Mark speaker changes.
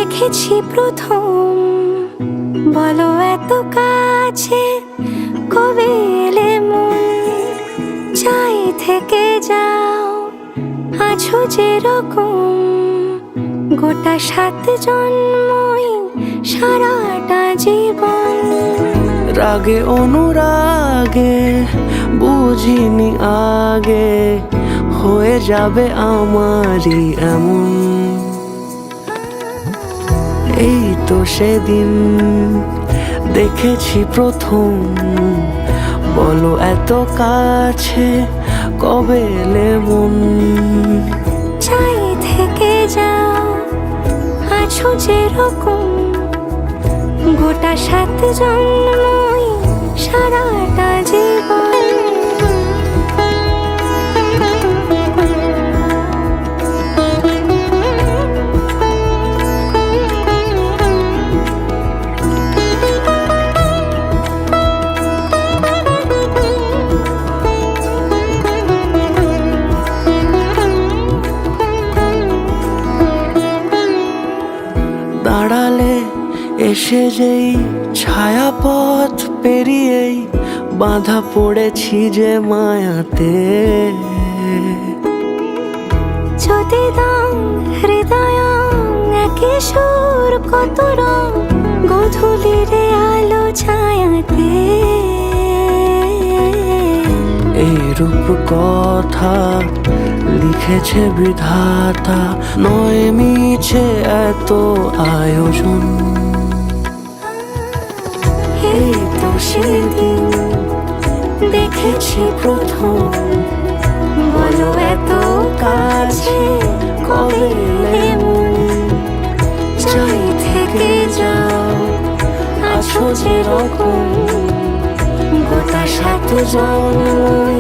Speaker 1: দেখেছি প্রথম, বলো এত কাছে কবে এলে মন, চাই থেকে যাও আছো যেরকম, গোটা 7 জন্মই সারাটা জীবন।
Speaker 2: রাগে অনুরাগে বুঝিনি আগে, হয়ে যাবে আমারই এমন। এই তো সেদিন দেখেছি প্রথম, বলো এত কাছে কবে এলে মন,
Speaker 1: চাই থেকে যাও আছো যেরকম, গোটা 7 জন্মই সারাটা জীবন।
Speaker 2: দাঁড়ালে এসে যেই ছায়াপথ পেরিয়েই বাঁধা পড়েছি যে মায়াতে।
Speaker 1: যদি দাও হৃদয় একই সুর কত রং, গধূলির আলো ছায়াতে।
Speaker 2: এই রূপ কথা লিখেছে বিধাতা, নয় মিছে এত আয়োজন।
Speaker 1: এই তো সেদিন দেখেছি প্রথম, বলো এত কাছে কবে এলে মন, চাই থেকে যাও আছো যেরকম, গোটা 7 জন্মই